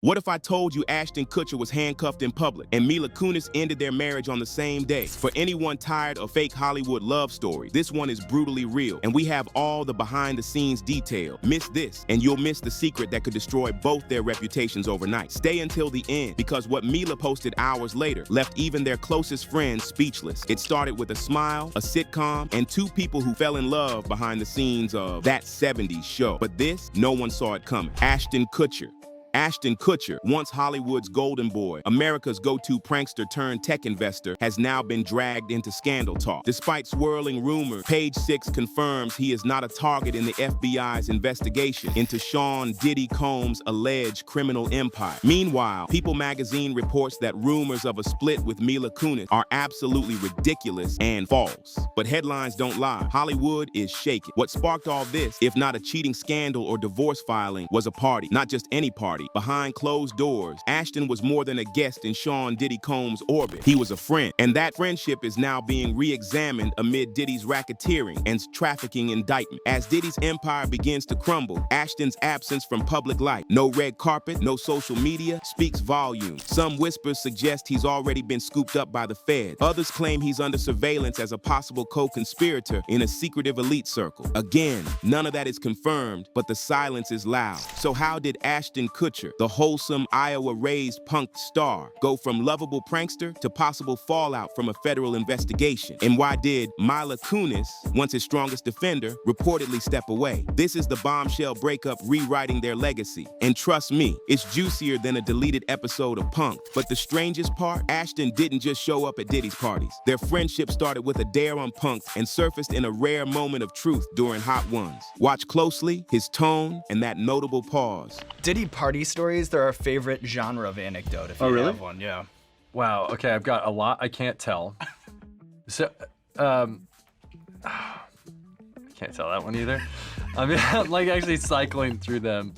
What if I told you Ashton Kutcher was handcuffed in public and Mila Kunis ended their marriage on the same day? For anyone tired of fake Hollywood love stories, this one is brutally real, and we have all the behind-the-scenes detail. Miss this, and you'll miss the secret that could destroy both their reputations overnight. Stay until the end, because what Mila posted hours later left even their closest friends speechless. It started with a smile, a sitcom, and two people who fell in love behind the scenes of that 70s show. But this, no one saw it coming. Ashton Kutcher. Ashton Kutcher, once Hollywood's golden boy, America's go-to prankster turned tech investor, has now been dragged into scandal talk. Despite swirling rumors, Page 6 confirms he is not a target in the FBI's investigation into Sean Diddy Combs' alleged criminal empire. Meanwhile, People magazine reports that rumors of a split with Mila Kunis are absolutely ridiculous and false. But headlines don't lie. Hollywood is shaking. What sparked all this, if not a cheating scandal or divorce filing, was a party. Not just any party. Behind closed doors, Ashton was more than a guest in Sean Diddy Combs' orbit. He was a friend, and that friendship is now being re-examined amid Diddy's racketeering and trafficking indictment. As Diddy's empire begins to crumble, Ashton's absence from public life, no red carpet, no social media, speaks volumes. Some whispers suggest he's already been scooped up by the Fed. Others claim he's under surveillance as a possible co-conspirator in a secretive elite circle. Again, none of that is confirmed, but the silence is loud. So how did Ashton Kutcher, the wholesome Iowa-raised punk star, go from lovable prankster to possible fallout from a federal investigation? And why did Mila Kunis, once his strongest defender, reportedly step away? This is the bombshell breakup rewriting their legacy. And trust me, it's juicier than a deleted episode of Punk. But the strangest part, Ashton didn't just show up at Diddy's parties. Their friendship started with a dare on Punk and surfaced in a rare moment of truth during Hot Ones. Watch closely, his tone, and that notable pause. Diddy party stories, they're our favorite genre of anecdote, if you have one, yeah. Wow, okay, I've got a lot I can't tell. So, I can't tell that one either. I mean, I'm like actually cycling through them.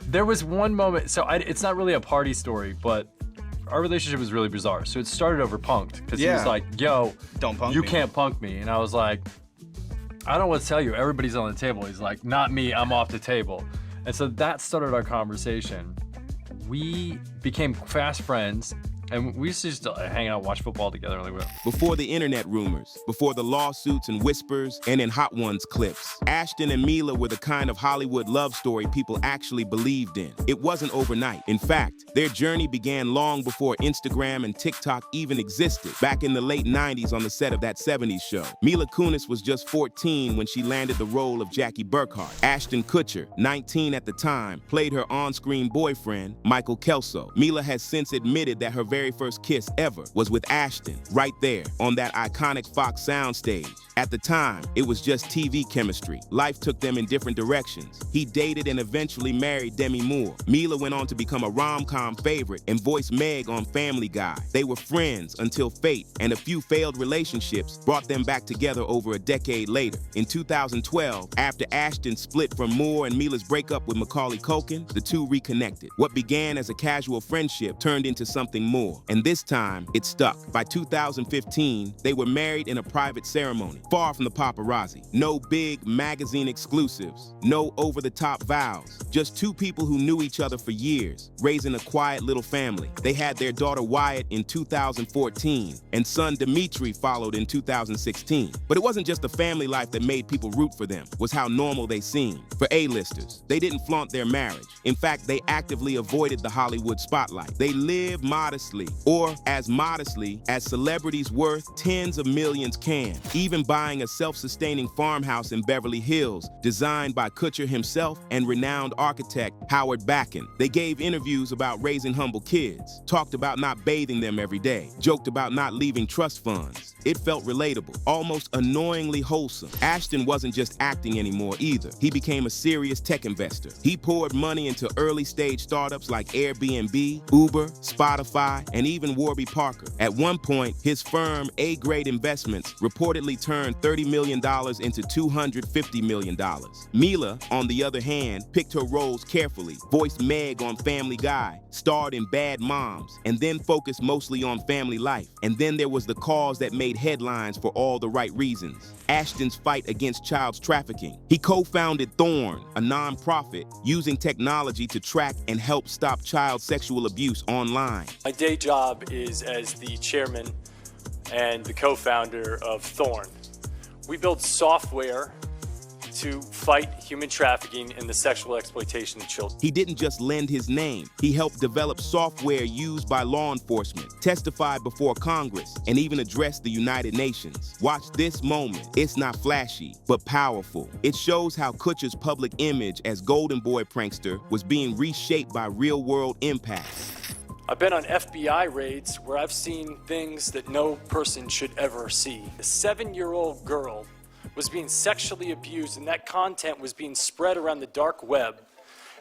There was one moment, so it's not really a party story, but our relationship was really bizarre. So it started over Punked, because he was like, yo, don't punk you me. can't punk me. And I was like, I don't know what to tell you, everybody's on the table. He's like, not me, I'm off the table. And so that started our conversation. We became fast friends, and we used to just hang out, watch football together. Before the internet rumors, before the lawsuits and whispers, and in Hot Ones clips, Ashton and Mila were the kind of Hollywood love story people actually believed in. It wasn't overnight. In fact, their journey began long before Instagram and TikTok even existed, back in the late 90s on the set of that 70s show. Mila Kunis was just 14 when she landed the role of Jackie Burkhart. Ashton Kutcher, 19 at the time, played her on-screen boyfriend, Michael Kelso. Mila has since admitted that her very first kiss ever was with Ashton, right there on that iconic Fox soundstage. At the time, it was just TV chemistry. Life took them in different directions. He dated and eventually married Demi Moore. Mila went on to become a rom-com favorite and voice Meg on Family Guy. They were friends until fate and a few failed relationships brought them back together over a decade later. In 2012, after Ashton split from Moore and Mila's breakup with Macaulay Culkin, the two reconnected. What began as a casual friendship turned into something more, and this time, it stuck. By 2015, they were married in a private ceremony, far from the paparazzi. No big magazine exclusives, no over-the-top vows, just two people who knew each other for years, raising a quiet little family. They had their daughter Wyatt in 2014, and son Dimitri followed in 2016. But it wasn't just the family life that made people root for them, it was how normal they seemed. For A-listers, they didn't flaunt their marriage. In fact, they actively avoided the Hollywood spotlight. They lived modestly, or as modestly as celebrities worth tens of millions can, even buying a self-sustaining farmhouse in Beverly Hills, designed by Kutcher himself and renowned architect Howard Bakken. They gave interviews about raising humble kids, talked about not bathing them every day, joked about not leaving trust funds. It felt relatable, almost annoyingly wholesome. Ashton wasn't just acting anymore either. He became a serious tech investor. He poured money into early-stage startups like Airbnb, Uber, Spotify, Spotify, and even Warby Parker. At one point, his firm, A-Grade Investments, reportedly turned $30 million into $250 million. Mila, on the other hand, picked her roles carefully, voiced Meg on Family Guy, starred in Bad Moms, and then focused mostly on family life. And then there was the cause that made headlines for all the right reasons: Ashton's fight against child trafficking. He co-founded Thorn, a nonprofit using technology to track and help stop child sexual abuse online. My day job is as the chairman and the co-founder of Thorn. We build software to fight human trafficking and the sexual exploitation of children. He didn't just lend his name. He helped develop software used by law enforcement, testified before Congress, and even addressed the United Nations. Watch this moment. It's not flashy, but powerful. It shows how Kutcher's public image as Golden Boy prankster was being reshaped by real-world impacts. I've been on FBI raids where I've seen things that no person should ever see. A 7-year-old girl was being sexually abused, and that content was being spread around the dark web.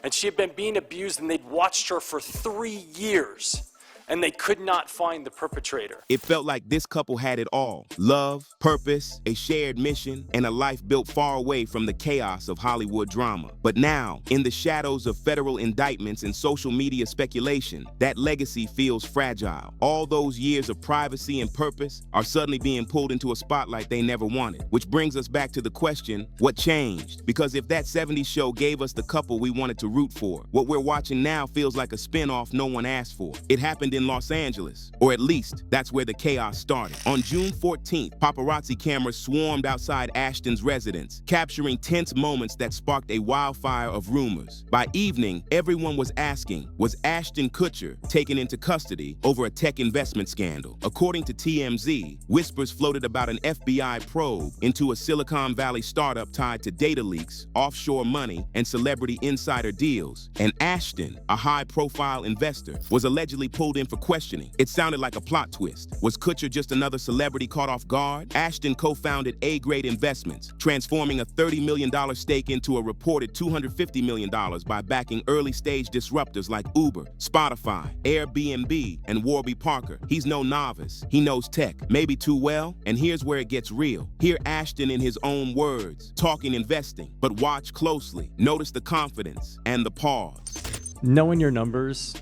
And she had been being abused, and they'd watched her for 3 years, and they could not find the perpetrator. It felt like this couple had it all: love, purpose, a shared mission, and a life built far away from the chaos of Hollywood drama. But now, in the shadows of federal indictments and social media speculation, that legacy feels fragile. All those years of privacy and purpose are suddenly being pulled into a spotlight they never wanted. Which brings us back to the question, what changed? Because if that 70s show gave us the couple we wanted to root for, what we're watching now feels like a spin-off no one asked for. It happened in Los Angeles, or at least that's where the chaos started. On June 14th, paparazzi cameras swarmed outside Ashton's residence, capturing tense moments that sparked a wildfire of rumors. By evening, everyone was asking, was Ashton Kutcher taken into custody over a tech investment scandal? According to TMZ, whispers floated about an FBI probe into a Silicon Valley startup tied to data leaks, offshore money, and celebrity insider deals. And Ashton, a high-profile investor, was allegedly pulled in for questioning. It sounded like a plot twist. Was Kutcher just another celebrity caught off guard? Ashton co-founded A-Grade Investments, transforming a $30 million stake into a reported $250 million by backing early-stage disruptors like Uber, Spotify, Airbnb, and Warby Parker. He's no novice. He knows tech, maybe too well, and here's where it gets real. Hear Ashton in his own words, talking investing, but watch closely. Notice the confidence and the pause. Knowing your numbers,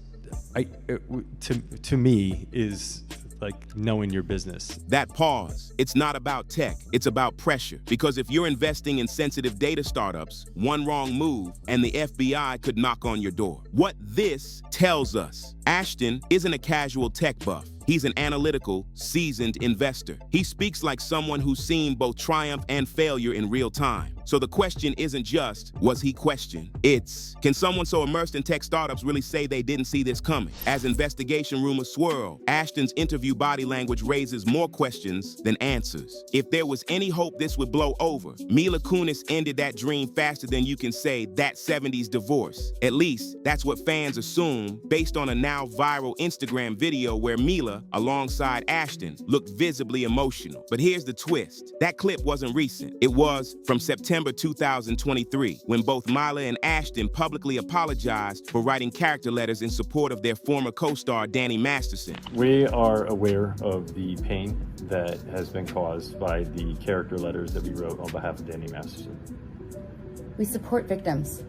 to me, is like knowing your business. That pause, it's not about tech, it's about pressure. Because if you're investing in sensitive data startups, one wrong move and the FBI could knock on your door. What this tells us: Ashton isn't a casual tech buff. He's an analytical, seasoned investor. He speaks like someone who's seen both triumph and failure in real time. So the question isn't just, was he questioned? It's, can someone so immersed in tech startups really say they didn't see this coming? As investigation rumors swirl, Ashton's interview body language raises more questions than answers. If there was any hope this would blow over, Mila Kunis ended that dream faster than you can say that 70s divorce. At least, that's what fans assume based on a now viral Instagram video where Mila, alongside Ashton, looked visibly emotional. But here's the twist. That clip wasn't recent. It was from September 2023, when both Mila and Ashton publicly apologized for writing character letters in support of their former co-star Danny Masterson. We are aware of the pain that has been caused by the character letters that we wrote on behalf of Danny Masterson. We support victims.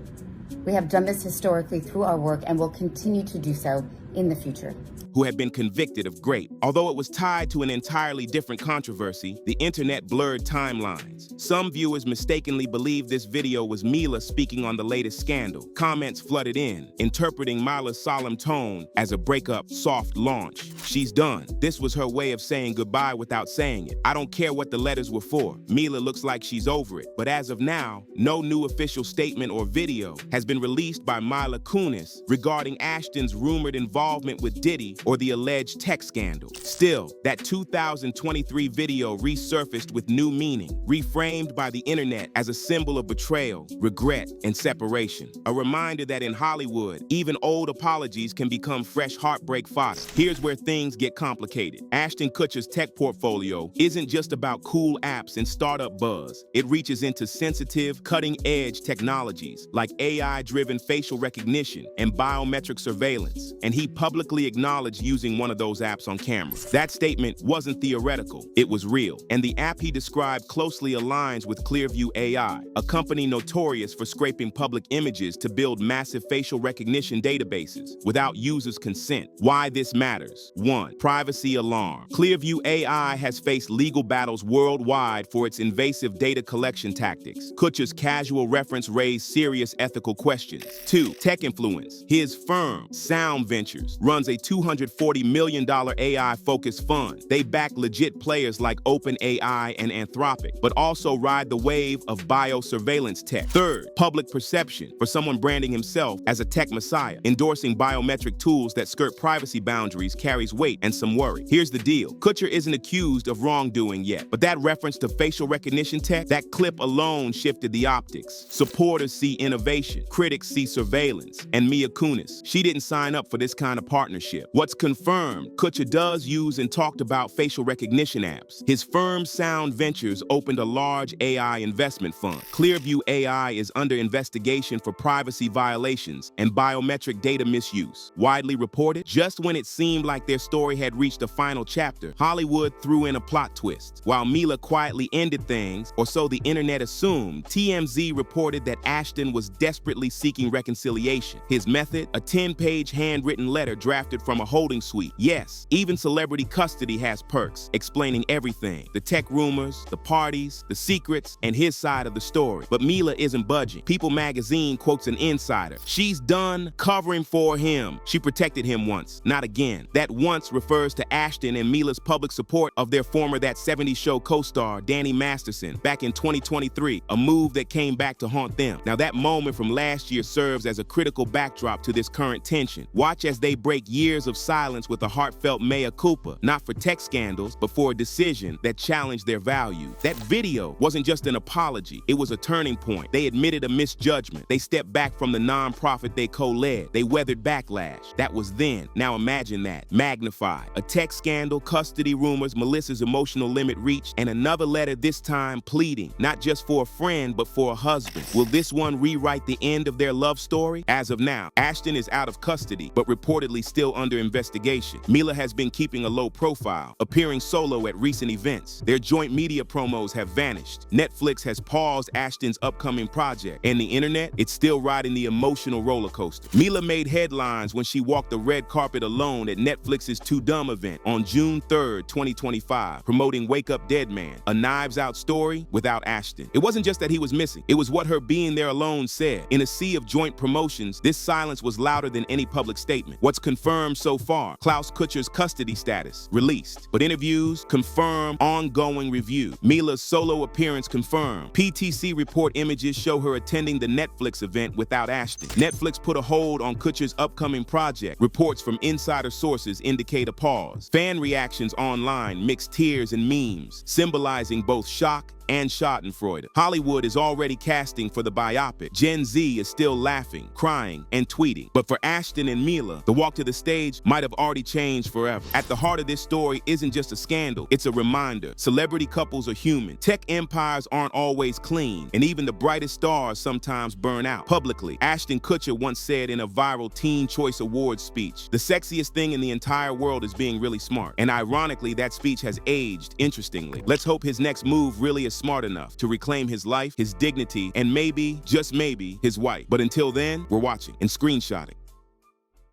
We have done this historically through our work and will continue to do so in the future. Who had been convicted of rape. Although it was tied to an entirely different controversy, the internet blurred timelines. Some viewers mistakenly believed this video was Mila speaking on the latest scandal. Comments flooded in, interpreting Mila's solemn tone as a breakup soft launch. She's done. This was her way of saying goodbye without saying it. I don't care what the letters were for. Mila looks like she's over it. But as of now, no new official statement or video has been released by Mila Kunis regarding Ashton's rumored involvement with Diddy or the alleged tech scandal. Still, that 2023 video resurfaced with new meaning, reframed by the internet as a symbol of betrayal, regret, and separation. A reminder that in Hollywood, even old apologies can become fresh heartbreak fodder. Here's where things get complicated. Ashton Kutcher's tech portfolio isn't just about cool apps and startup buzz. It reaches into sensitive, cutting-edge technologies like AI-driven facial recognition and biometric surveillance. And he publicly acknowledged using one of those apps on camera. That statement wasn't theoretical, it was real. And the app he described closely aligns with Clearview AI, a company notorious for scraping public images to build massive facial recognition databases without users' consent. Why this matters. 1. Privacy alarm. Clearview AI has faced legal battles worldwide for its invasive data collection tactics. Kutcher's casual reference raised serious ethical questions. 2. Tech influence. His firm, Sound Ventures, runs a $240 million AI-focused fund. They back legit players like OpenAI and Anthropic, but also ride the wave of biosurveillance tech. 3rd, public perception. For someone branding himself as a tech messiah, endorsing biometric tools that skirt privacy boundaries carries weight and some worry. Here's the deal. Kutcher isn't accused of wrongdoing yet, but that reference to facial recognition tech, that clip alone shifted the optics. Supporters see innovation, critics see surveillance, and Mila Kunis, she didn't sign up for this kind of partnership. What's confirmed, Kutcher does use and talked about facial recognition apps. His firm Sound Ventures opened a large AI investment fund. Clearview AI is under investigation for privacy violations and biometric data misuse. Widely reported, just when it seemed like their story had reached a final chapter, Hollywood threw in a plot twist. While Mila quietly ended things, or so the internet assumed, TMZ reported that Ashton was desperately seeking reconciliation. His method? A 10-page handwritten letter drafted from a holding suite. Yes, even celebrity custody has perks, explaining everything. The tech rumors, the parties, the secrets, and his side of the story. But Mila isn't budging. People magazine quotes an insider. She's done covering for him. She protected him once, not again. That once refers to Ashton and Mila's public support of their former That 70s Show co-star, Danny Masterson, back in 2023, a move that came back to haunt them. Now that moment from last year serves as a critical backdrop to this current tension. Watch as they break years of silence with a heartfelt mea culpa, not for tech scandals, but for a decision that challenged their values. That video wasn't just an apology, it was a turning point. They admitted a misjudgment. They stepped back from the nonprofit they co-led. They weathered backlash. That was then. Now imagine that, magnified. A tech scandal, custody rumors, Melissa's emotional limit reached, and another letter this time pleading, not just for a friend, but for a husband. Will this one rewrite the end of their love story? As of now, Ashton is out of custody, but reportedly still under investigation. Mila has been keeping a low profile, appearing solo at recent events. Their joint media promos have vanished. Netflix has paused Ashton's upcoming project, and the internet, it's still riding the emotional roller coaster. Mila made headlines when she walked the red carpet alone at Netflix's Too Dumb event on June 3rd, 2025, promoting Wake Up Dead Man, a Knives Out story without Ashton. It wasn't just that he was missing, it was what her being there alone said. In a sea of joint promotions, this silence was louder than any public statement. What's confirmed so far? Klaus Kutcher's custody status, released. But interviews, confirm, ongoing review. Mila's solo appearance confirmed. PTC report images show her attending the Netflix event without Ashton. Netflix put a hold on Kutcher's upcoming project. Reports from insider sources indicate a pause. Fan reactions online mix tears and memes, symbolizing both shock and schadenfreude. Hollywood is already casting for the biopic. Gen Z is still laughing, crying, and tweeting. But for Ashton and Mila, the walk to the stage might have already changed forever. At the heart of this story isn't just a scandal, it's a reminder. Celebrity couples are human. Tech empires aren't always clean, and even the brightest stars sometimes burn out. Publicly, Ashton Kutcher once said in a viral Teen Choice Awards speech, "The sexiest thing in the entire world is being really smart." And ironically, that speech has aged interestingly. Let's hope his next move really is smart enough to reclaim his life, his dignity, and maybe, just maybe, his wife. But until then, we're watching and screenshotting.